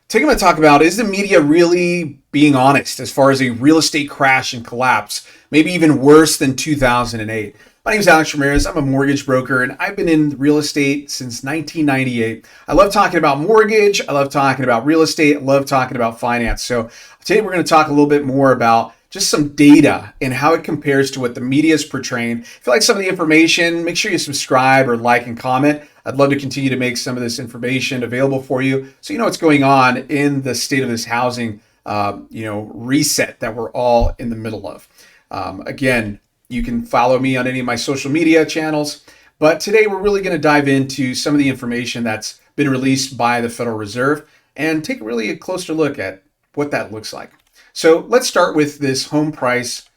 Today I'm going to talk about, is the media really being honest as far as a real estate crash and collapse, maybe even worse than 2008? My name is Alex Ramirez. I'm a mortgage broker and I've been in real estate since 1998. I love talking about mortgage. I love talking about real estate. I love talking about finance. So today we're going to talk a little bit more about just some data and how it compares to what the media is portraying. If you like some of the information, make sure you subscribe or like and comment. I'd love to continue to make some of this information available for you so you know what's going on in the state of this housing reset that we're all in the middle of. Again, you can follow me on any of my social media channels, but today we're really going to dive into some of the information that's been released by the Federal Reserve and take really a closer look at what that looks like. So let's start with this home price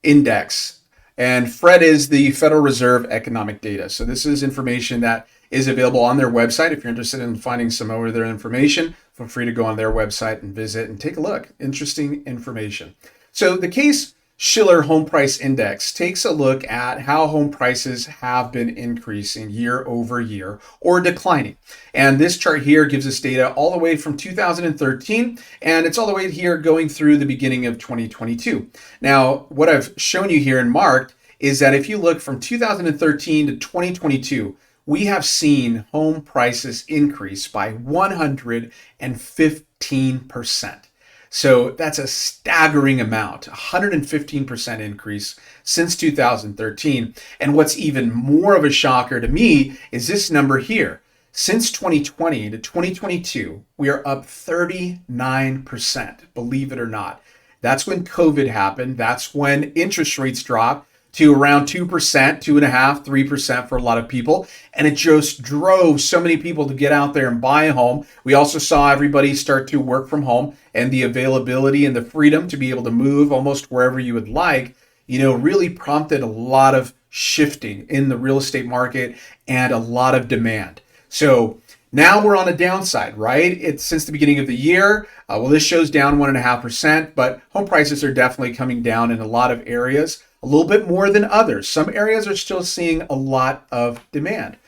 index. And FRED is the Federal Reserve Economic Data. So this is information that is available on their website. If you're interested in finding some of their information, feel free to go on their website and visit and take a look. Interesting information. So the Case-Shiller Home Price Index takes a look at how home prices have been increasing year over year or declining. And this chart here gives us data all the way from 2013, and it's all the way here going through the beginning of 2022. Now, what I've shown you here and marked is that if you look from 2013 to 2022, we have seen home prices increase by 115%. So that's a staggering amount, 115% increase since 2013. And what's even more of a shocker to me is this number here. Since 2020 to 2022, we are up 39%, believe it or not. That's when COVID happened. That's when interest rates dropped to around 2%, 2.5%, 3% for a lot of people. And it just drove so many people to get out there and buy a home. We also saw everybody start to work from home, and the availability and the freedom to be able to move almost wherever you would like, really prompted a lot of shifting in the real estate market and a lot of demand. So now we're on a downside, right? It's since the beginning of the year. This shows down 1.5%, but home prices are definitely coming down in a lot of areas, a little bit more than others. Some areas are still seeing a lot of demand.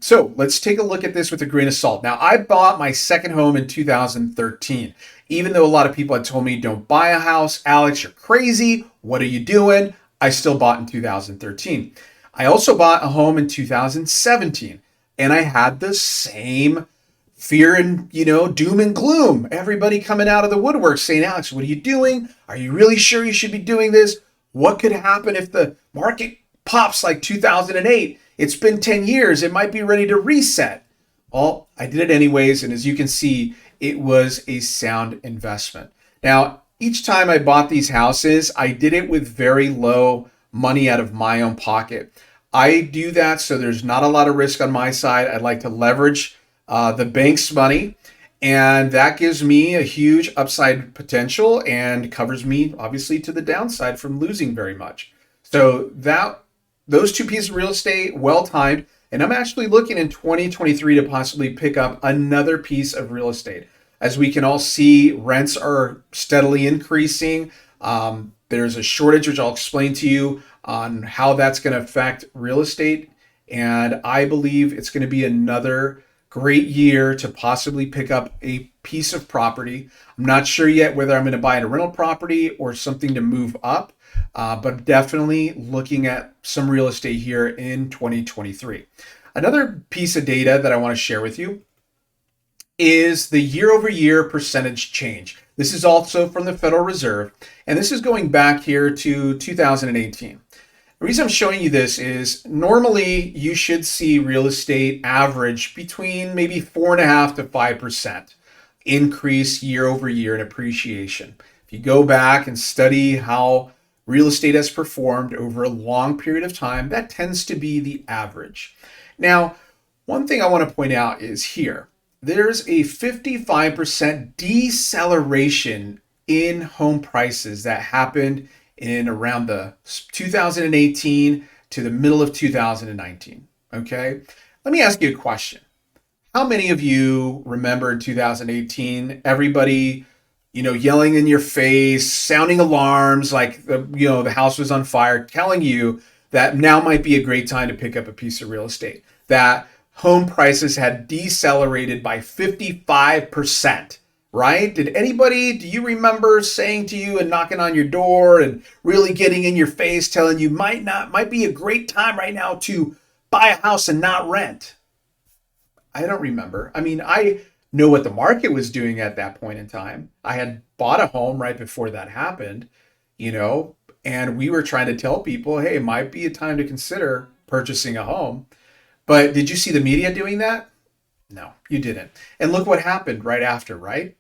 So let's take a look at this with a grain of salt. Now, I bought my second home in 2013. Even though a lot of people had told me, don't buy a house, Alex, you're crazy. What are you doing? I still bought in 2013. I also bought a home in 2017, and I had the same fear and, doom and gloom. Everybody coming out of the woodwork saying, Alex, what are you doing? Are you really sure you should be doing this? What could happen if the market pops like 2008? It's been 10 years. It might be ready to reset. Well, I did it anyways. And as you can see, it was a sound investment. Now, each time I bought these houses, I did it with very low money out of my own pocket. I do that so there's not a lot of risk on my side. I like to leverage the bank's money, and that gives me a huge upside potential and covers me obviously to the downside from losing very much. So those two pieces of real estate, well timed. And I'm actually looking in 2023 to possibly pick up another piece of real estate. As we can all see, rents are steadily increasing. There's a shortage, which I'll explain to you on how that's going to affect real estate. And I believe it's going to be another great year to possibly pick up a piece of property. I'm not sure yet whether I'm going to buy a rental property or something to move up, but definitely looking at some real estate here in 2023. Another piece of data that I want to share with you is the year over year percentage change. This is also from the Federal Reserve, and this is going back here to 2018. The reason I'm showing you this is normally you should see real estate average between maybe 4.5% to 5% increase year over year in appreciation. If you go back and study how real estate has performed over a long period of time, that tends to be the average. Now, one thing I want to point out is here, there's a 55% deceleration in home prices that happened in around the 2018 to the middle of 2019. Okay, let me ask you a question. How many of you remember in 2018, everybody, yelling in your face, sounding alarms like the house was on fire, telling you that now might be a great time to pick up a piece of real estate, that home prices had decelerated by 55%, right? Do you remember saying to you and knocking on your door and really getting in your face, telling you might be a great time right now to buy a house and not rent? I don't remember. I mean, I know what the market was doing at that point in time. I had bought a home right before that happened, you know, and we were trying to tell people, hey, it might be a time to consider purchasing a home. But did you see the media doing that? No, you didn't. And look what happened right after, right?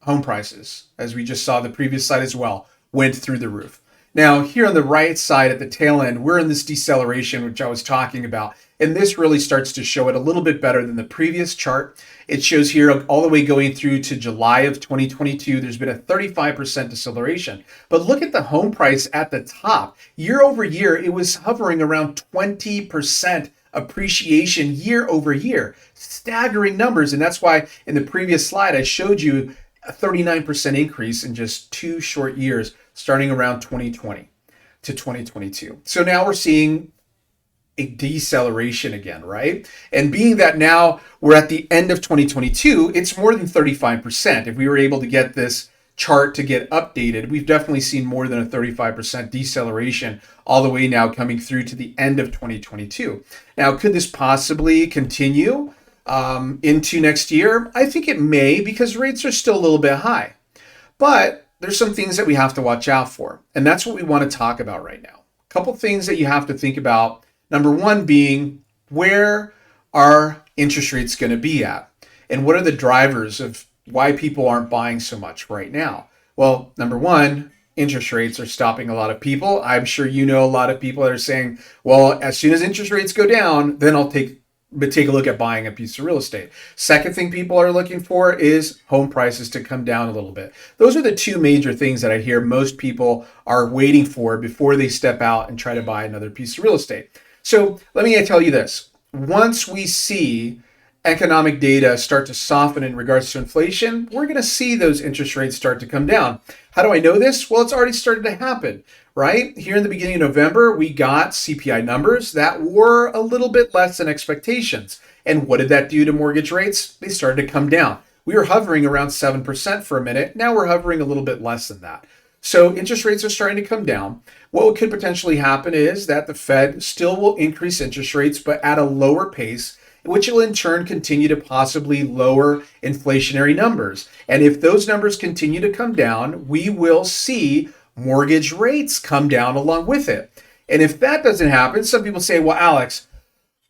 Home prices, as we just saw the previous slide as well, went through the roof. Now, here on the right side at the tail end, we're in this deceleration, which I was talking about. And this really starts to show it a little bit better than the previous chart. It shows here all the way going through to July of 2022, there's been a 35% deceleration. But look at the home price at the top. Year over year, it was hovering around 20% appreciation year over year. Staggering numbers. And that's why in the previous slide, I showed you a 39% increase in just 2 short years, starting around 2020 to 2022. So now we're seeing a deceleration again, right? And being that now we're at the end of 2022, it's more than 35%. If we were able to get this chart to get updated, we've definitely seen more than a 35% deceleration all the way now coming through to the end of 2022. Now, could this possibly continue into next year? I think it may, because rates are still a little bit high. But there's some things that we have to watch out for. And that's what we want to talk about right now. A couple things that you have to think about. Number one being, where are interest rates going to be at? And what are the drivers of why people aren't buying so much right now? Well, number one, interest rates are stopping a lot of people. I'm sure you know a lot of people that are saying, well, as soon as interest rates go down, then I'll take a look at buying a piece of real estate. Second thing people are looking for is home prices to come down a little bit. Those are the two major things that I hear most people are waiting for before they step out and try to buy another piece of real estate. So let me tell you this. Once we see economic data start to soften in regards to inflation, we're going to see those interest rates start to come down. How do I know this? Well, it's already started to happen, right? Here in the beginning of November, we got CPI numbers that were a little bit less than expectations. And what did that do to mortgage rates? They started to come down. We were hovering around 7% for a minute. Now we're hovering a little bit less than that. So interest rates are starting to come down. What could potentially happen is that the Fed still will increase interest rates, but at a lower pace, which will in turn continue to possibly lower inflationary numbers. And if those numbers continue to come down, we will see mortgage rates come down along with it. And if that doesn't happen, some people say, well, Alex,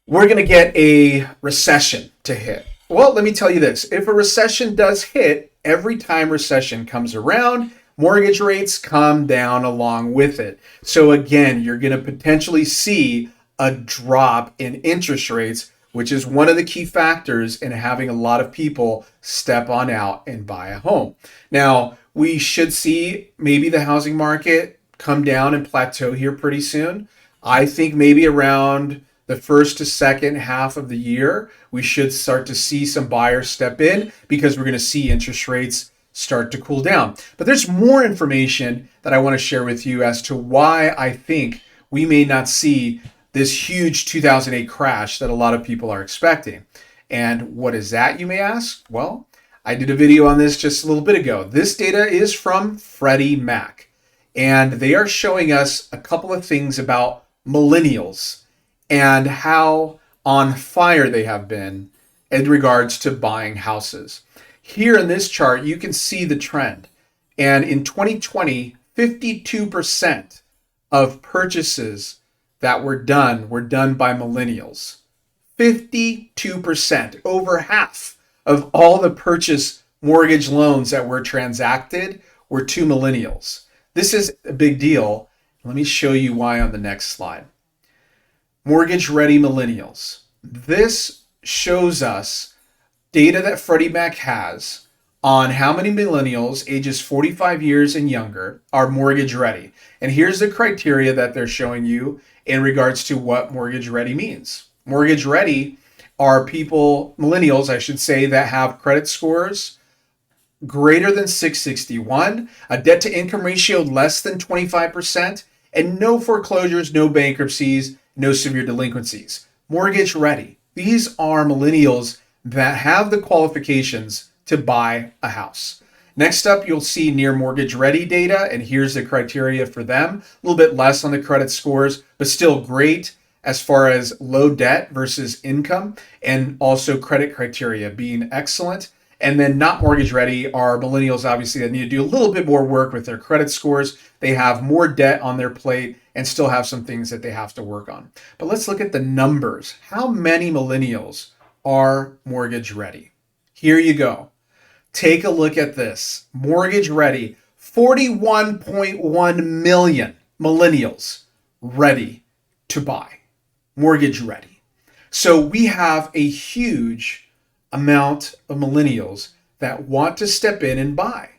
we're going to get a recession to hit. Well, let me tell you this. If a recession does hit, every time recession comes around, mortgage rates come down along with it. So again, you're going to potentially see a drop in interest rates, which is one of the key factors in having a lot of people step on out and buy a home. Now, we should see maybe the housing market come down and plateau here pretty soon. I think maybe around the first to second half of the year, we should start to see some buyers step in because we're going to see interest rates start to cool down. But there's more information that I want to share with you as to why I think we may not see this huge 2008 crash that a lot of people are expecting. And what is that, you may ask? Well, I did a video on this just a little bit ago. This data is from Freddie Mac, and they are showing us a couple of things about millennials and how on fire they have been in regards to buying houses. Here in this chart, you can see the trend. And in 2020, 52% of purchases that were done by millennials. 52%, over half of all the purchase mortgage loans that were transacted were to millennials. This is a big deal. Let me show you why on the next slide. Mortgage ready millennials. This shows us data that Freddie Mac has on how many millennials ages 45 years and younger are mortgage ready. And here's the criteria that they're showing you in regards to what mortgage ready means. Mortgage ready are people, millennials, I should say, that have credit scores greater than 661, a debt to income ratio less than 25%, and no foreclosures, no bankruptcies, no severe delinquencies. Mortgage ready. These are millennials that have the qualifications to buy a house. Next up, you'll see near mortgage ready data, and here's the criteria for them. A little bit less on the credit scores, but still great as far as low debt versus income, and also credit criteria being excellent. And then not mortgage ready are millennials, obviously, that need to do a little bit more work with their credit scores. They have more debt on their plate and still have some things that they have to work on. But let's look at the numbers. How many millennials are mortgage ready? Here you go. Take a look at this. Mortgage ready, 41.1 million millennials ready to buy. Mortgage ready. So we have a huge amount of millennials that want to step in and buy.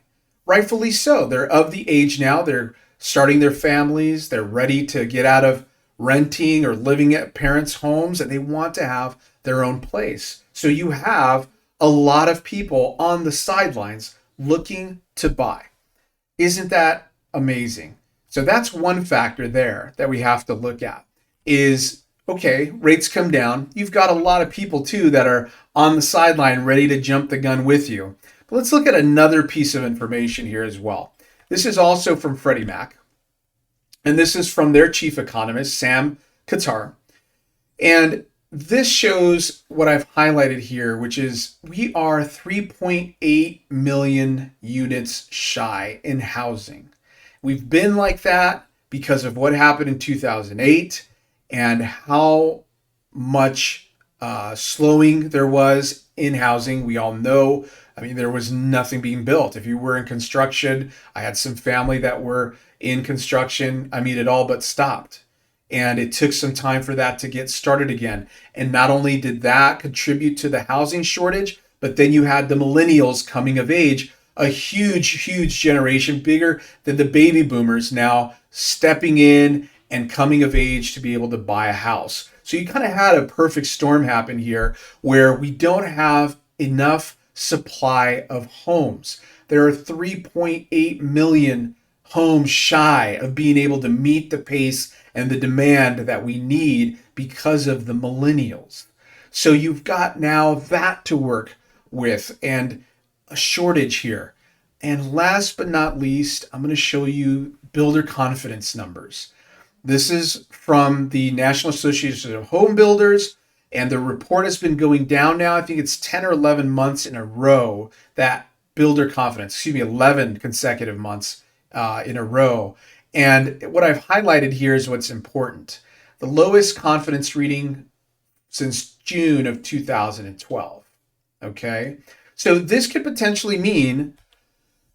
Rightfully so. They're of the age now. They're starting their families. They're ready to get out of renting or living at parents' homes, and they want to have their own place. So you have a lot of people on the sidelines looking to buy. Isn't that amazing? So that's one factor there that we have to look at is, okay, rates come down. You've got a lot of people too that are on the sideline ready to jump the gun with you. But let's look at another piece of information here as well. This is also from Freddie Mac, and this is from their chief economist, Sam Qatar. And this shows what I've highlighted here, which is we are 3.8 million units shy in housing. We've been like that because of what happened in 2008 and how much slowing there was in housing. We all know, I mean, there was nothing being built. If you were in construction, I had some family that were in construction. I mean, it all but stopped. And it took some time for that to get started again. And not only did that contribute to the housing shortage, but then you had the millennials coming of age, a huge, huge generation, bigger than the baby boomers now stepping in and coming of age to be able to buy a house. So you kind of had a perfect storm happen here where we don't have enough supply of homes. There are 3.8 million homes shy of being able to meet the pace and the demand that we need because of the millennials. So you've got now that to work with and a shortage here. And last but not least, I'm going to show you builder confidence numbers. This is from the National Association of Home Builders, and the report has been going down now. I think it's 10 or 11 months in a row that builder confidence, 11 consecutive months in a row. And what I've highlighted here is what's important. The lowest confidence reading since June of 2012. Okay. So this could potentially mean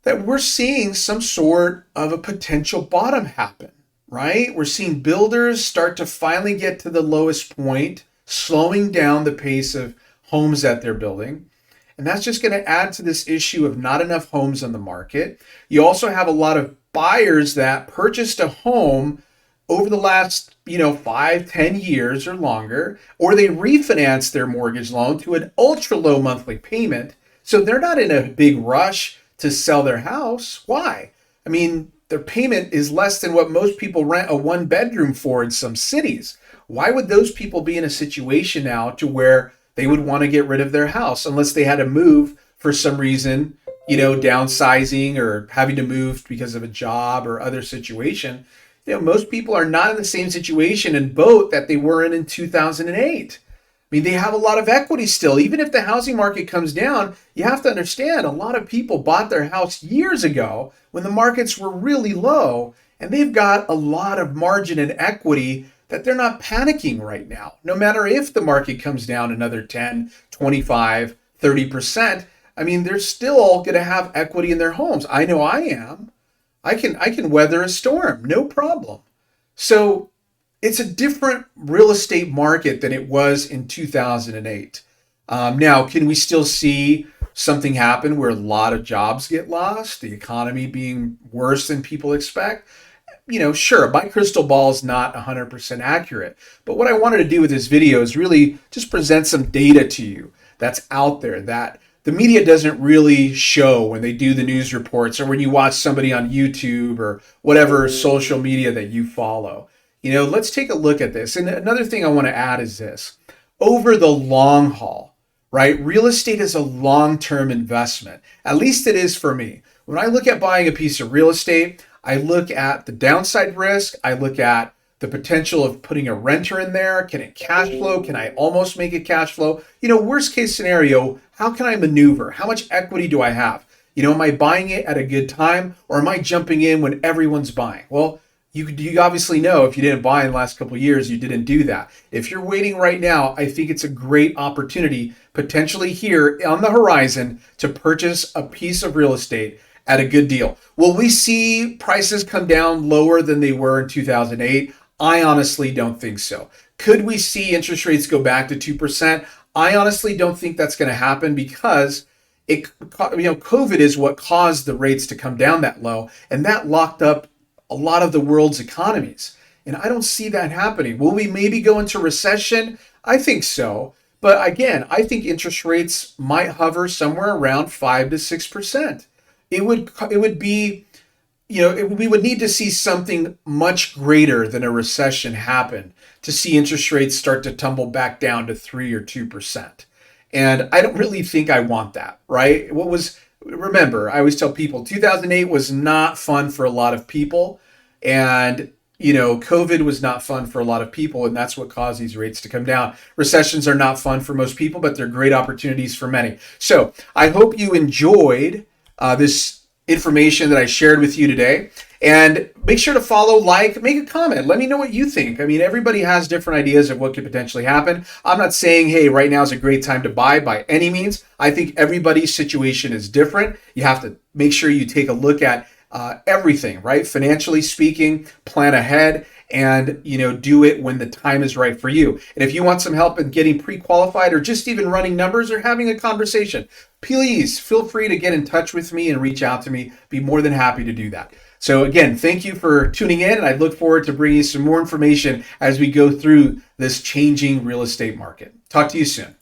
that we're seeing some sort of a potential bottom happen, right? We're seeing builders start to finally get to the lowest point, slowing down the pace of homes that they're building. And that's just going to add to this issue of not enough homes on the market. You also have a lot of buyers that purchased a home over the last, 5-10 years or longer, or they refinanced their mortgage loan to an ultra low monthly payment. So they're not in a big rush to sell their house. Why? I mean, their payment is less than what most people rent a one bedroom for in some cities. Why would those people be in a situation now to where they would want to get rid of their house unless they had to move for some reason, downsizing or having to move because of a job or other situation? Most people are not in the same situation and boat that they were in 2008. I mean, they have a lot of equity still. Even if the housing market comes down, you have to understand a lot of people bought their house years ago when the markets were really low, and they've got a lot of margin and equity that they're not panicking right now. No matter if the market comes down another 10, 25, 30%, I mean, they're still going to have equity in their homes. I know I am. I can weather a storm, no problem. So it's a different real estate market than it was in 2008. Now, can we still see something happen where a lot of jobs get lost, the economy being worse than people expect? Sure, my crystal ball is not 100% accurate. But what I wanted to do with this video is really just present some data to you that's out there that the media doesn't really show when they do the news reports or when you watch somebody on YouTube or whatever social media that you follow. Let's take a look at this. And another thing I want to add is this. over the long haul, right? Real estate is a long-term investment. At least it is for me. When I look at buying a piece of real estate, I look at the downside risk. I look at the potential of putting a renter in there. Can it cash flow? Can I almost make it cash flow? Worst case scenario, how can I maneuver? How much equity do I have? Am I buying it at a good time, or am I jumping in when everyone's buying? Well, you obviously know if you didn't buy in the last couple of years, you didn't do that. If you're waiting right now, I think it's a great opportunity potentially here on the horizon to purchase a piece of real estate at a good deal. Will we see prices come down lower than they were in 2008? I honestly don't think so. Could we see interest rates go back to 2%? I honestly don't think that's going to happen because COVID is what caused the rates to come down that low, and that locked up a lot of the world's economies. And I don't see that happening. Will we maybe go into recession? I think so. But again, I think interest rates might hover somewhere around 5 to 6%. It would be, we would need to see something much greater than a recession happen to see interest rates start to tumble back down to 3 or 2%. And I don't really think I want that, right? Remember, I always tell people 2008 was not fun for a lot of people. And, COVID was not fun for a lot of people. And that's what caused these rates to come down. Recessions are not fun for most people, but they're great opportunities for many. So I hope you enjoyed this information that I shared with you today. And make sure to follow, make a comment. Let me know what you think. I mean, everybody has different ideas of what could potentially happen. I'm not saying, hey, right now is a great time to buy by any means. I think everybody's situation is different. You have to make sure you take a look at everything, right? Financially speaking, plan ahead and, do it when the time is right for you. And if you want some help in getting pre-qualified or just even running numbers or having a conversation, please feel free to get in touch with me and reach out to me. Be more than happy to do that. So again, thank you for tuning in, and I look forward to bringing you some more information as we go through this changing real estate market. Talk to you soon.